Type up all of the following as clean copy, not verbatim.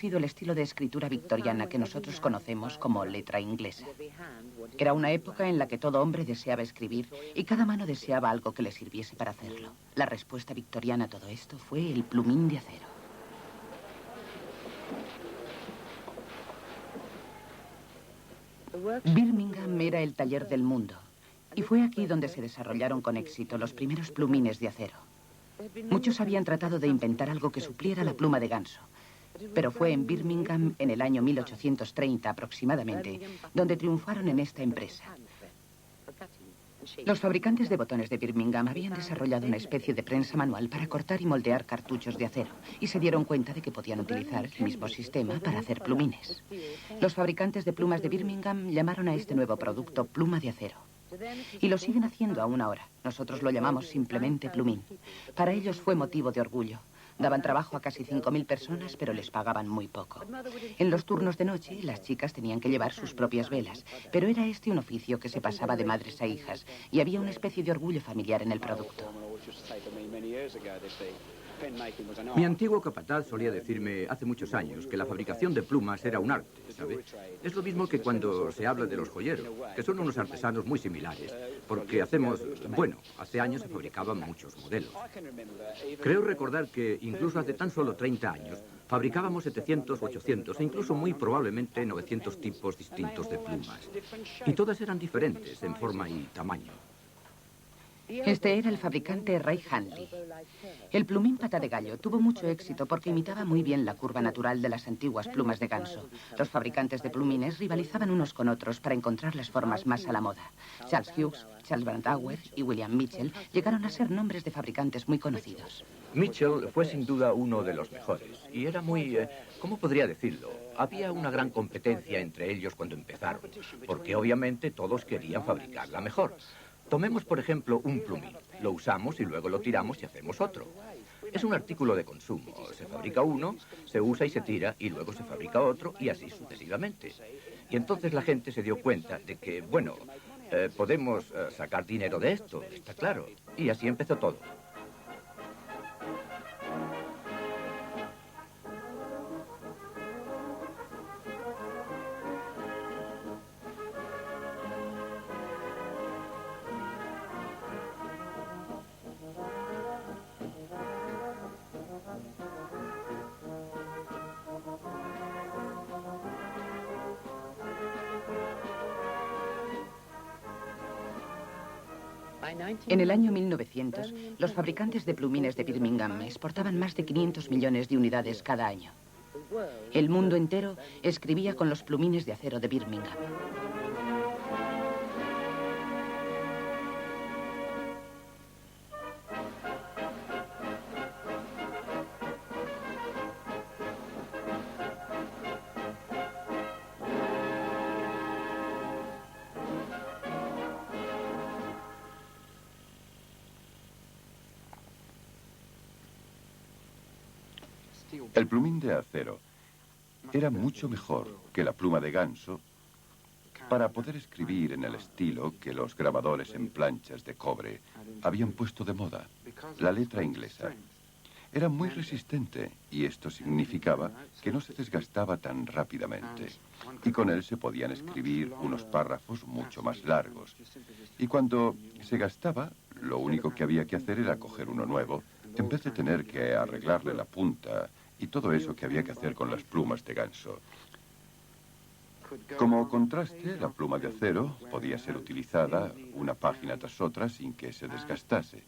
sido el estilo de escritura victoriana que nosotros conocemos como letra inglesa. Era una época en la que todo hombre deseaba escribir y cada mano deseaba algo que le sirviese para hacerlo. La respuesta victoriana a todo esto fue el plumín de acero. Birmingham era el taller del mundo y fue aquí donde se desarrollaron con éxito los primeros plumines de acero. Muchos habían tratado de inventar algo que supliera la pluma de ganso, pero fue en Birmingham en el año 1830 aproximadamente donde triunfaron en esta empresa. Los fabricantes de botones de Birmingham habían desarrollado una especie de prensa manual para cortar y moldear cartuchos de acero y se dieron cuenta de que podían utilizar el mismo sistema para hacer plumines. Los fabricantes de plumas de Birmingham llamaron a este nuevo producto pluma de acero. Y lo siguen haciendo aún ahora. Nosotros lo llamamos simplemente plumín. Para ellos fue motivo de orgullo. Daban trabajo a casi 5.000 personas, pero les pagaban muy poco. En los turnos de noche, las chicas tenían que llevar sus propias velas, pero era este un oficio que se pasaba de madres a hijas, y había una especie de orgullo familiar en el producto. Mi antiguo capataz solía decirme hace muchos años que la fabricación de plumas era un arte, ¿sabe? Es lo mismo que cuando se habla de los joyeros, que son unos artesanos muy similares, porque hace años se fabricaban muchos modelos. Creo recordar que incluso hace tan solo 30 años fabricábamos 700, 800 e incluso muy probablemente 900 tipos distintos de plumas. Y todas eran diferentes en forma y tamaño. Este era el fabricante Ray Handley. El plumín pata de gallo tuvo mucho éxito porque imitaba muy bien la curva natural de las antiguas plumas de ganso. Los fabricantes de plumines rivalizaban unos con otros para encontrar las formas más a la moda. Charles Hughes, Charles Brandauer y William Mitchell llegaron a ser nombres de fabricantes muy conocidos. Mitchell fue sin duda uno de los mejores y era muy, ¿cómo podría decirlo? Había una gran competencia entre ellos cuando empezaron, porque obviamente todos querían fabricar la mejor. Tomemos, por ejemplo, un plumín. Lo usamos y luego lo tiramos y hacemos otro. Es un artículo de consumo. Se fabrica uno, se usa y se tira, y luego se fabrica otro, y así sucesivamente. Y entonces la gente se dio cuenta de que, podemos sacar dinero de esto, está claro. Y así empezó todo. En el año 1900, los fabricantes de plumines de Birmingham exportaban más de 500 millones de unidades cada año. El mundo entero escribía con los plumines de acero de Birmingham. El plumín de acero era mucho mejor que la pluma de ganso para poder escribir en el estilo que los grabadores en planchas de cobre habían puesto de moda, la letra inglesa. Era muy resistente y esto significaba que no se desgastaba tan rápidamente y con él se podían escribir unos párrafos mucho más largos. Y cuando se gastaba, lo único que había que hacer era coger uno nuevo en vez de tener que arreglarle la punta y todo eso que había que hacer con las plumas de ganso. Como contraste, la pluma de acero podía ser utilizada una página tras otra sin que se desgastase.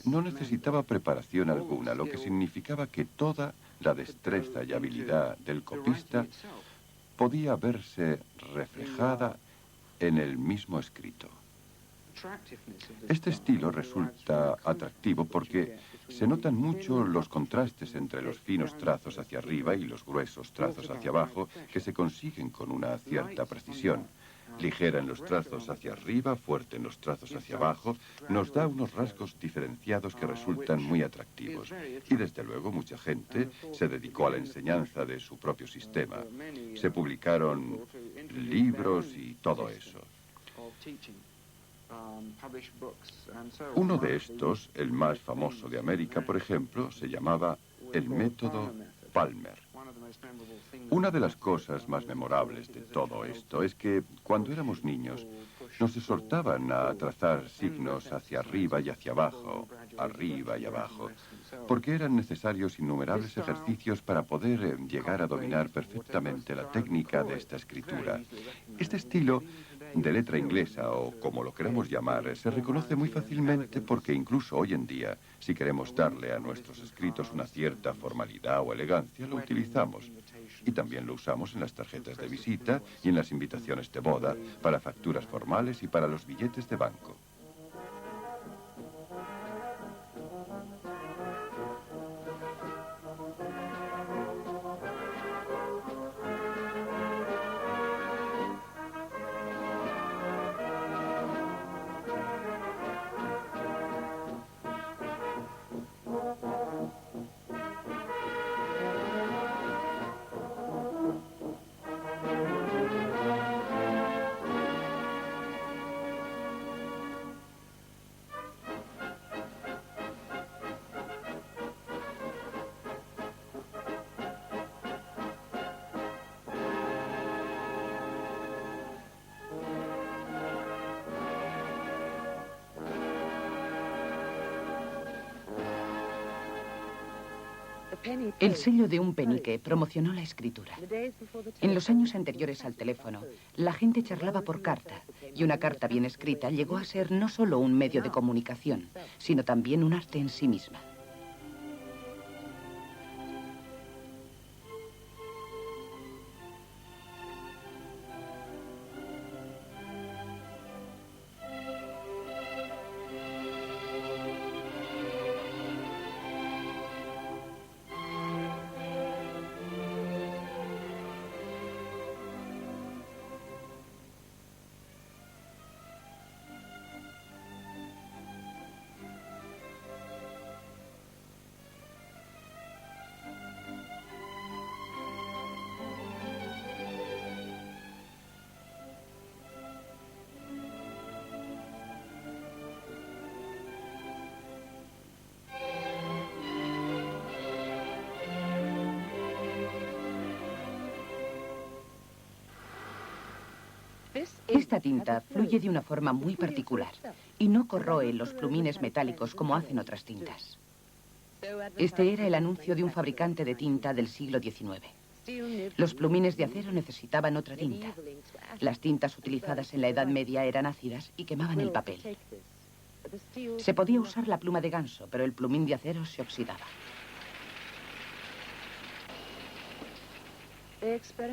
No necesitaba preparación alguna, lo que significaba que toda la destreza y habilidad del copista podía verse reflejada en el mismo escrito. Este estilo resulta atractivo porque se notan mucho los contrastes entre los finos trazos hacia arriba y los gruesos trazos hacia abajo que se consiguen con una cierta precisión. Ligera en los trazos hacia arriba, fuerte en los trazos hacia abajo, nos da unos rasgos diferenciados que resultan muy atractivos. Y desde luego mucha gente se dedicó a la enseñanza de su propio sistema. Se publicaron libros y todo eso. Uno de estos, el más famoso de América, por ejemplo, se llamaba el método Palmer. Una de las cosas más memorables de todo esto es que cuando éramos niños nos exhortaban a trazar signos hacia arriba y hacia abajo, arriba y abajo, porque eran necesarios innumerables ejercicios para poder llegar a dominar perfectamente la técnica de esta escritura. Este estilo de letra inglesa, o como lo queramos llamar, se reconoce muy fácilmente porque incluso hoy en día, si queremos darle a nuestros escritos una cierta formalidad o elegancia, lo utilizamos. Y también lo usamos en las tarjetas de visita y en las invitaciones de boda, para facturas formales y para los billetes de banco. El sello de un penique promocionó la escritura. En los años anteriores al teléfono, la gente charlaba por carta, y una carta bien escrita llegó a ser no solo un medio de comunicación, sino también un arte en sí misma. Esta tinta fluye de una forma muy particular y no corroe los plumines metálicos como hacen otras tintas. Este era el anuncio de un fabricante de tinta del siglo XIX. Los plumines de acero necesitaban otra tinta. Las tintas utilizadas en la Edad Media eran ácidas y quemaban el papel. Se podía usar la pluma de ganso, pero el plumín de acero se oxidaba.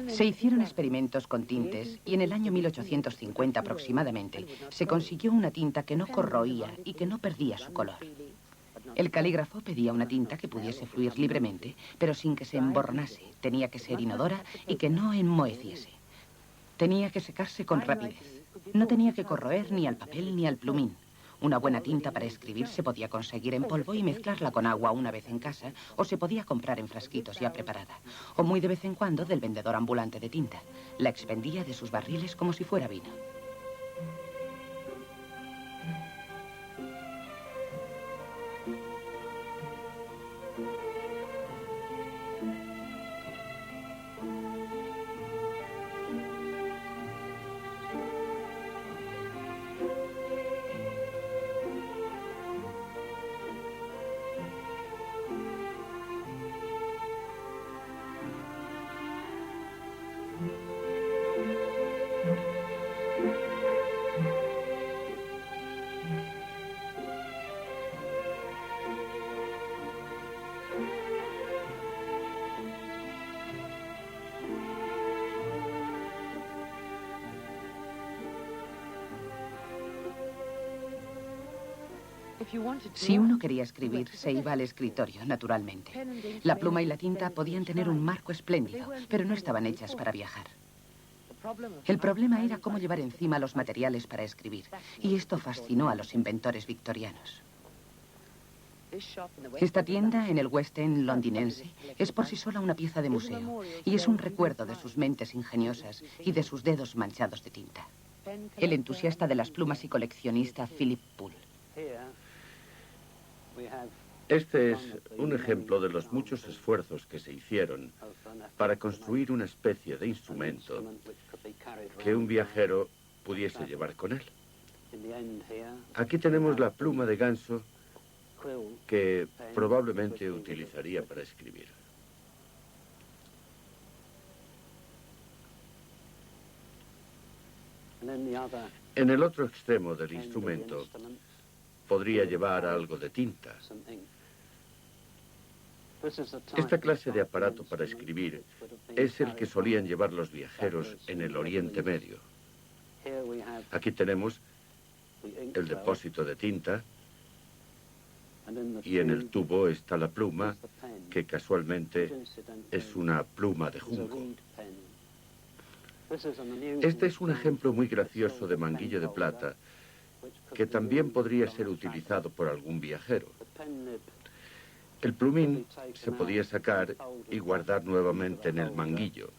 Se hicieron experimentos con tintes y en el año 1850 aproximadamente se consiguió una tinta que no corroía y que no perdía su color. El calígrafo pedía una tinta que pudiese fluir libremente, pero sin que se emborronase. Tenía que ser inodora y que no enmoheciese. Tenía que secarse con rapidez. No tenía que corroer ni al papel ni al plumín. Una buena tinta para escribir se podía conseguir en polvo y mezclarla con agua una vez en casa, o se podía comprar en frasquitos ya preparada, o muy de vez en cuando del vendedor ambulante de tinta. La expendía de sus barriles como si fuera vino. Si uno quería escribir, se iba al escritorio, naturalmente. La pluma y la tinta podían tener un marco espléndido, pero no estaban hechas para viajar. El problema era cómo llevar encima los materiales para escribir, y esto fascinó a los inventores victorianos. Esta tienda en el West End londinense es por sí sola una pieza de museo, y es un recuerdo de sus mentes ingeniosas y de sus dedos manchados de tinta. El entusiasta de las plumas y coleccionista Philip Poole. Este es un ejemplo de los muchos esfuerzos que se hicieron para construir una especie de instrumento que un viajero pudiese llevar con él. Aquí tenemos la pluma de ganso que probablemente utilizaría para escribir. En el otro extremo del instrumento podría llevar algo de tinta. Esta clase de aparato para escribir es el que solían llevar los viajeros en el Oriente Medio. Aquí tenemos el depósito de tinta y en el tubo está la pluma, que casualmente es una pluma de junco. Este es un ejemplo muy gracioso de manguillo de plata que también podría ser utilizado por algún viajero. El plumín se podía sacar y guardar nuevamente en el manguillo.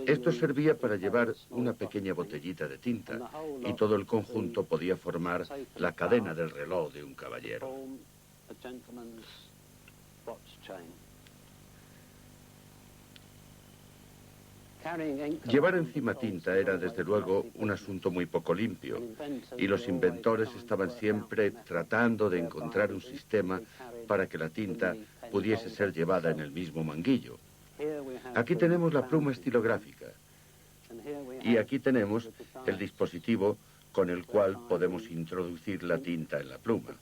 Esto servía para llevar una pequeña botellita de tinta y todo el conjunto podía formar la cadena del reloj de un caballero. Llevar encima tinta era, desde luego, un asunto muy poco limpio, y los inventores estaban siempre tratando de encontrar un sistema para que la tinta pudiese ser llevada en el mismo manguillo. Aquí tenemos la pluma estilográfica, y aquí tenemos el dispositivo con el cual podemos introducir la tinta en la pluma.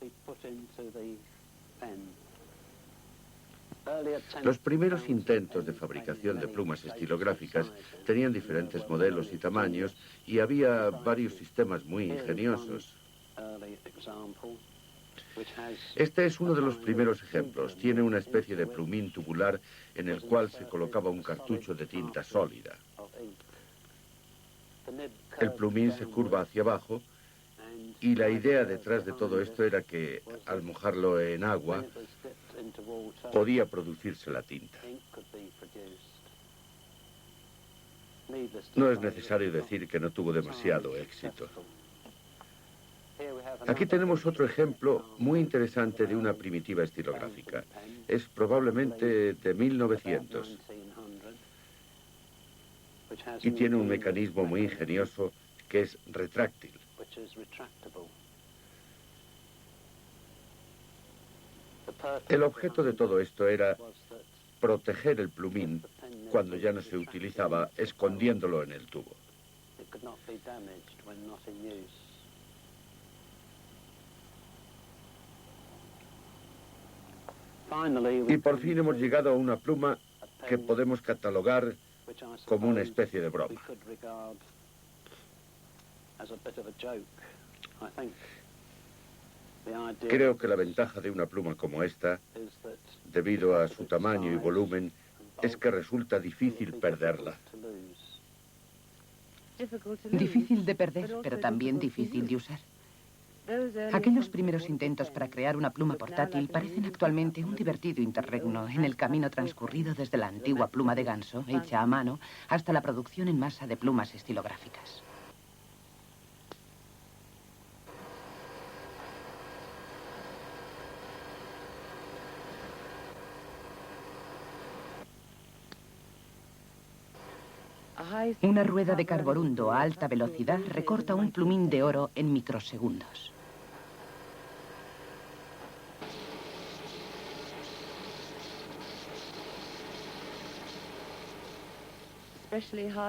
Los primeros intentos de fabricación de plumas estilográficas tenían diferentes modelos y tamaños y había varios sistemas muy ingeniosos. Este es uno de los primeros ejemplos. Tiene una especie de plumín tubular en el cual se colocaba un cartucho de tinta sólida. El plumín se curva hacia abajo y la idea detrás de todo esto era que al mojarlo en agua podía producirse la tinta. No es necesario decir que no tuvo demasiado éxito. Aquí tenemos otro ejemplo muy interesante de una primitiva estilográfica. Es probablemente de 1900 y tiene un mecanismo muy ingenioso que es retráctil. El objeto de todo esto era proteger el plumín cuando ya no se utilizaba, escondiéndolo en el tubo. Y por fin hemos llegado a una pluma que podemos catalogar como una especie de broma. Creo que la ventaja de una pluma como esta, debido a su tamaño y volumen, es que resulta difícil perderla. Difícil de perder, pero también difícil de usar. Aquellos primeros intentos para crear una pluma portátil parecen actualmente un divertido interregno en el camino transcurrido desde la antigua pluma de ganso, hecha a mano, hasta la producción en masa de plumas estilográficas. Una rueda de carborundo a alta velocidad recorta un plumín de oro en microsegundos.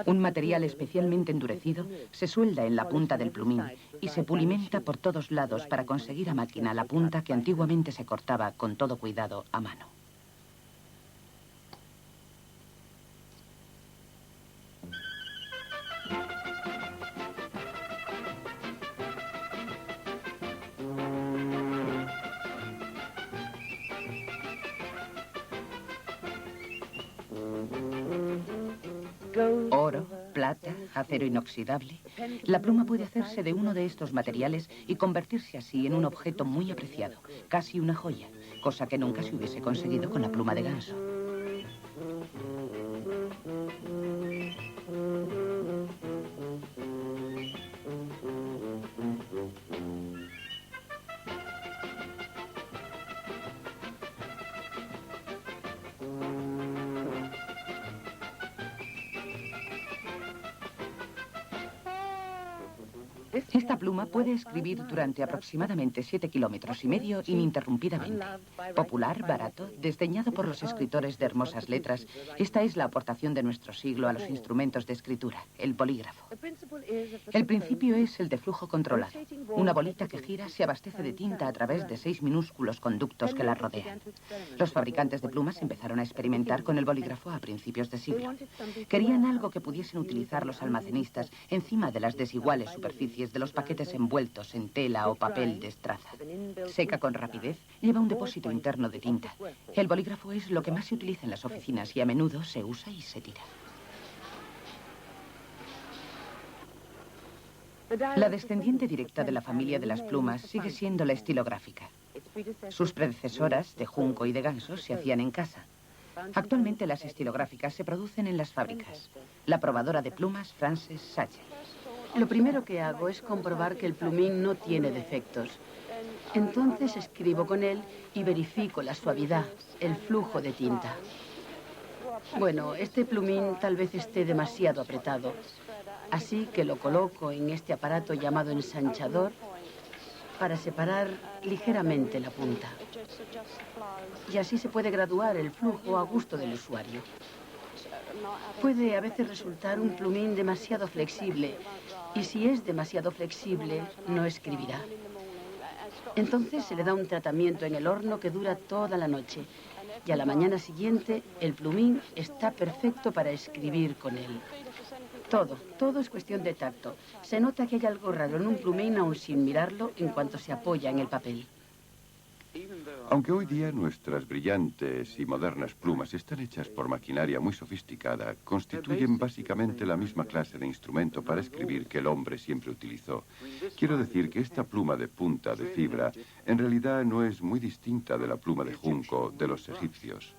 Un material especialmente endurecido se suelda en la punta del plumín y se pulimenta por todos lados para conseguir a máquina la punta que antiguamente se cortaba con todo cuidado a mano. Oro, plata, acero inoxidable. La pluma puede hacerse de uno de estos materiales y convertirse así en un objeto muy apreciado, casi una joya, cosa que nunca se hubiese conseguido con la pluma de ganso. Esta pluma puede escribir durante aproximadamente 7,5 kilómetros ininterrumpidamente. Popular, barato, desdeñado por los escritores de hermosas letras, esta es la aportación de nuestro siglo a los instrumentos de escritura, el bolígrafo. El principio es el de flujo controlado. Una bolita que gira se abastece de tinta a través de 6 minúsculos conductos que la rodean. Los fabricantes de plumas empezaron a experimentar con el bolígrafo a principios de siglo. Querían algo que pudiesen utilizar los almacenistas encima de las desiguales superficies de los paquetes envueltos en tela o papel de estraza. Seca con rapidez, lleva un depósito interno de tinta. El bolígrafo es lo que más se utiliza en las oficinas y a menudo se usa y se tira. La descendiente directa de la familia de las plumas sigue siendo la estilográfica. Sus predecesoras, de junco y de ganso, se hacían en casa. Actualmente las estilográficas se producen en las fábricas. La probadora de plumas, Frances Sacher. Lo primero que hago es comprobar que el plumín no tiene defectos. Entonces escribo con él y verifico la suavidad, el flujo de tinta. Bueno, este plumín tal vez esté demasiado apretado, así que lo coloco en este aparato llamado ensanchador para separar ligeramente la punta. Y así se puede graduar el flujo a gusto del usuario. Puede a veces resultar un plumín demasiado flexible, y si es demasiado flexible, no escribirá. Entonces se le da un tratamiento en el horno que dura toda la noche, y a la mañana siguiente el plumín está perfecto para escribir con él. Todo es cuestión de tacto. Se nota que hay algo raro en un plumín aún sin mirarlo en cuanto se apoya en el papel. Aunque hoy día nuestras brillantes y modernas plumas están hechas por maquinaria muy sofisticada, constituyen básicamente la misma clase de instrumento para escribir que el hombre siempre utilizó. Quiero decir que esta pluma de punta de fibra en realidad no es muy distinta de la pluma de junco de los egipcios.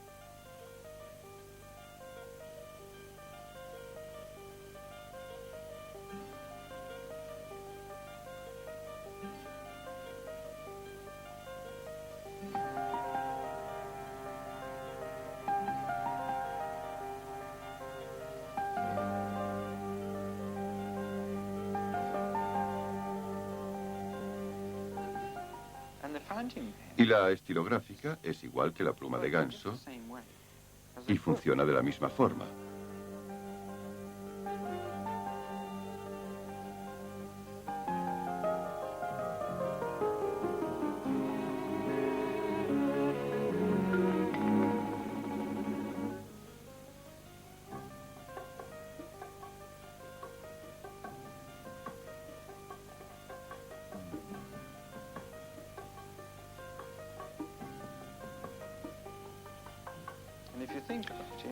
Y la estilográfica es igual que la pluma de ganso y funciona de la misma forma.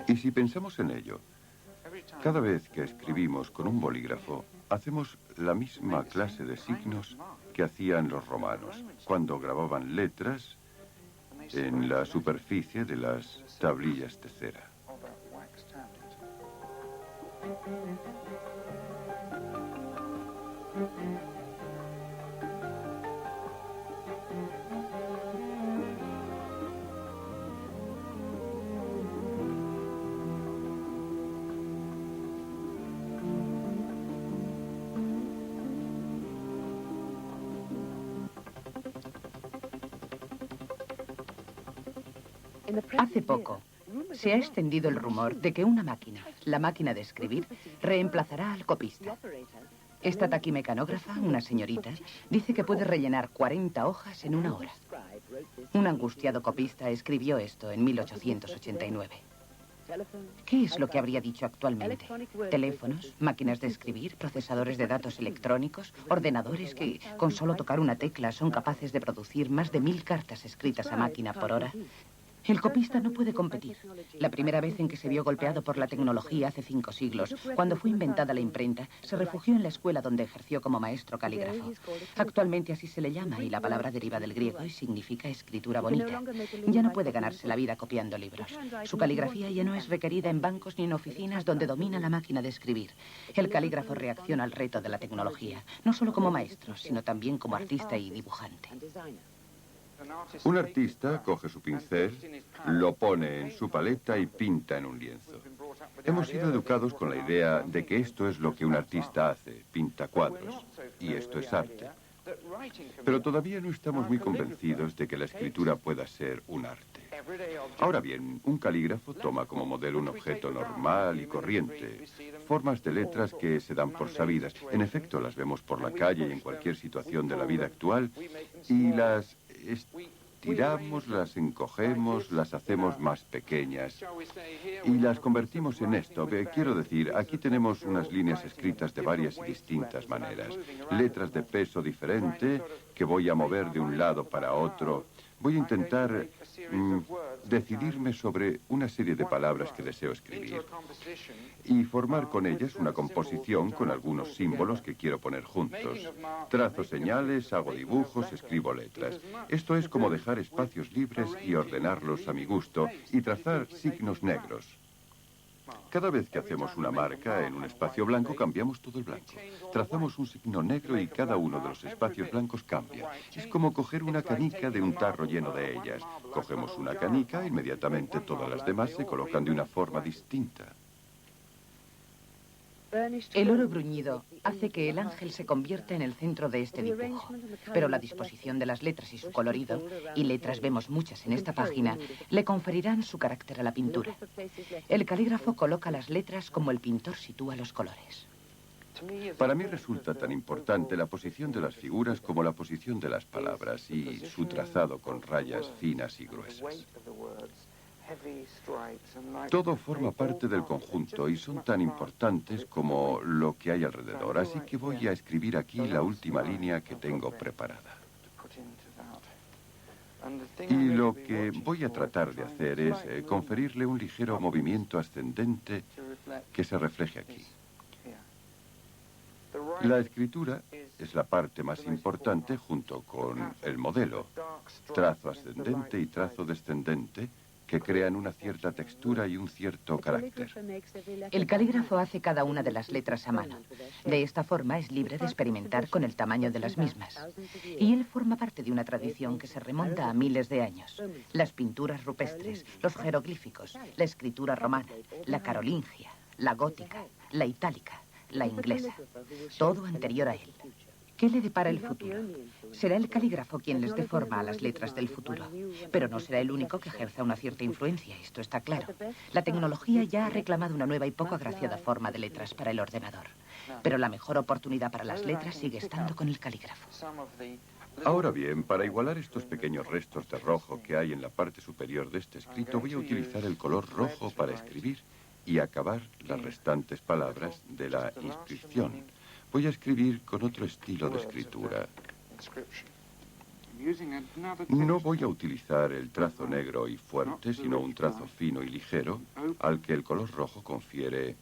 Y si pensamos en ello, cada vez que escribimos con un bolígrafo, hacemos la misma clase de signos que hacían los romanos cuando grababan letras en la superficie de las tablillas de cera. Hace poco se ha extendido el rumor de que una máquina, la máquina de escribir, reemplazará al copista. Esta taquimecanógrafa, una señorita, dice que puede rellenar 40 hojas en una hora. Un angustiado copista escribió esto en 1889. ¿Qué es lo que habría dicho actualmente? Teléfonos, máquinas de escribir, procesadores de datos electrónicos, ordenadores que, con solo tocar una tecla, son capaces de producir más de 1000 cartas escritas a máquina por hora. El copista no puede competir. La primera vez en que se vio golpeado por la tecnología hace 5 siglos, cuando fue inventada la imprenta, se refugió en la escuela donde ejerció como maestro calígrafo. Actualmente así se le llama y la palabra deriva del griego y significa escritura bonita. Ya no puede ganarse la vida copiando libros. Su caligrafía ya no es requerida en bancos ni en oficinas donde domina la máquina de escribir. El calígrafo reacciona al reto de la tecnología, no solo como maestro, sino también como artista y dibujante. Un artista coge su pincel, lo pone en su paleta y pinta en un lienzo. Hemos sido educados con la idea de que esto es lo que un artista hace, pinta cuadros. y esto es arte. Pero todavía no estamos muy convencidos de que la escritura pueda ser un arte. Ahora bien, un calígrafo toma como modelo un objeto normal y corriente, formas de letras que se dan por sabidas. En efecto, las vemos por la calle y en cualquier situación de la vida actual, y las estiramos, las encogemos, las hacemos más pequeñas y las convertimos en esto. Quiero decir, aquí tenemos unas líneas escritas de varias y distintas maneras. Letras de peso diferente que voy a mover de un lado para otro. Voy a intentar decidirme sobre una serie de palabras que deseo escribir y formar con ellas una composición con algunos símbolos que quiero poner juntos. Trazo señales, hago dibujos, escribo letras. Esto es como dejar espacios libres y ordenarlos a mi gusto y trazar signos negros. Cada vez que hacemos una marca en un espacio blanco, cambiamos todo el blanco. Trazamos un signo negro y cada uno de los espacios blancos cambia. Es como coger una canica de un tarro lleno de ellas. Cogemos una canica, inmediatamente todas las demás se colocan de una forma distinta. El oro bruñido hace que el ángel se convierta en el centro de este dibujo, pero la disposición de las letras y su colorido, y letras vemos muchas en esta página, le conferirán su carácter a la pintura. El calígrafo coloca las letras como el pintor sitúa los colores. Para mí resulta tan importante la posición de las figuras como la posición de las palabras y su trazado con rayas finas y gruesas. Todo forma parte del conjunto y son tan importantes como lo que hay alrededor, así que voy a escribir aquí la última línea que tengo preparada. Y lo que voy a tratar de hacer es conferirle un ligero movimiento ascendente que se refleje aquí. La escritura es la parte más importante junto con el modelo. Trazo ascendente y trazo descendente que crean una cierta textura y un cierto carácter. El calígrafo hace cada una de las letras a mano. De esta forma es libre de experimentar con el tamaño de las mismas. Y él forma parte de una tradición que se remonta a miles de años. Las pinturas rupestres, los jeroglíficos, la escritura romana, la carolingia, la gótica, la itálica, la inglesa. Todo anterior a él. ¿Qué le depara el futuro? Será el calígrafo quien les dé forma a las letras del futuro. Pero no será el único que ejerza una cierta influencia, esto está claro. La tecnología ya ha reclamado una nueva y poco agraciada forma de letras para el ordenador. Pero la mejor oportunidad para las letras sigue estando con el calígrafo. Ahora bien, para igualar estos pequeños restos de rojo que hay en la parte superior de este escrito, voy a utilizar el color rojo para escribir y acabar las restantes palabras de la inscripción. Voy a escribir con otro estilo de escritura. No voy a utilizar el trazo negro y fuerte, sino un trazo fino y ligero, al que el color rojo confiere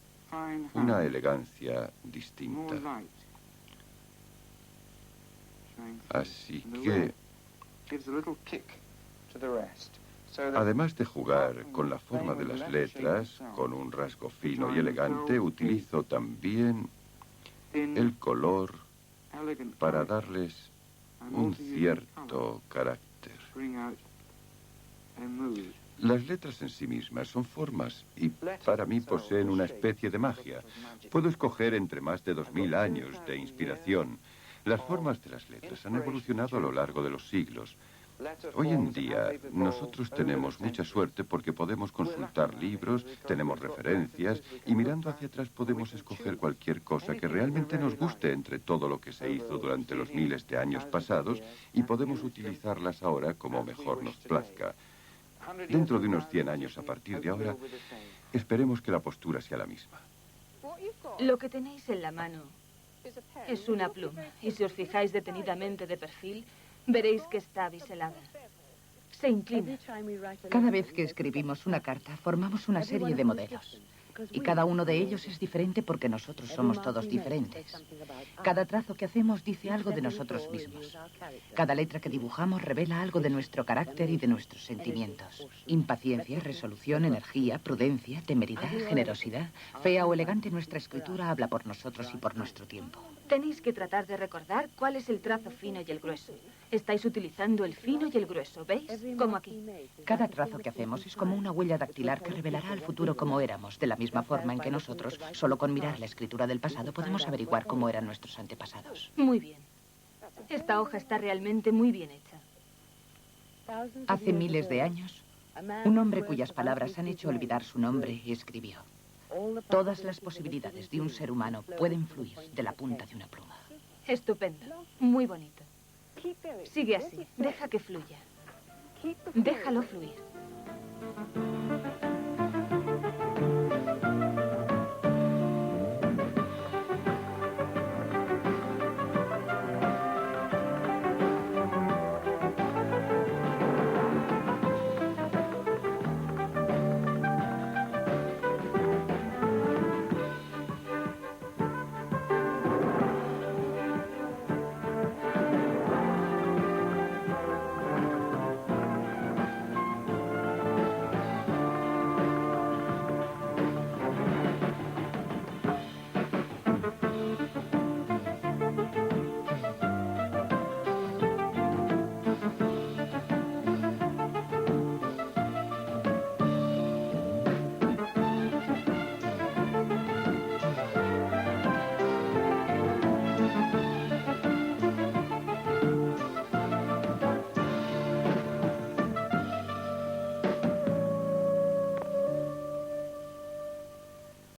una elegancia distinta. Así que, además de jugar con la forma de las letras, con un rasgo fino y elegante, utilizo también el color para darles un cierto carácter. Las letras en sí mismas son formas y para mí poseen una especie de magia. Puedo escoger entre más de 2000 años de inspiración. Las formas de las letras han evolucionado a lo largo de los siglos. Hoy en día nosotros tenemos mucha suerte porque podemos consultar libros, tenemos referencias y mirando hacia atrás podemos escoger cualquier cosa que realmente nos guste entre todo lo que se hizo durante los miles de años pasados y podemos utilizarlas ahora como mejor nos plazca. Dentro de unos 100 años a partir de ahora, esperemos que la postura sea la misma. Lo que tenéis en la mano es una pluma y si os fijáis detenidamente de perfil, veréis que está biselada. Se inclina. Cada vez que escribimos una carta, formamos una serie de modelos. Y cada uno de ellos es diferente porque nosotros somos todos diferentes. Cada trazo que hacemos dice algo de nosotros mismos. Cada letra que dibujamos revela algo de nuestro carácter y de nuestros sentimientos. Impaciencia, resolución, energía, prudencia, temeridad, generosidad. Fea o elegante, nuestra escritura habla por nosotros y por nuestro tiempo. Tenéis que tratar de recordar cuál es el trazo fino y el grueso. Estáis utilizando el fino y el grueso, ¿veis? Como aquí. Cada trazo que hacemos es como una huella dactilar que revelará al futuro cómo éramos, de la misma forma en que nosotros, solo con mirar la escritura del pasado, podemos averiguar cómo eran nuestros antepasados. Muy bien. Esta hoja está realmente muy bien hecha. Hace miles de años, un hombre cuyas palabras han hecho olvidar su nombre escribió: todas las posibilidades de un ser humano pueden fluir de la punta de una pluma. Estupendo. Muy bonito. Sigue así. Deja que fluya. Déjalo fluir.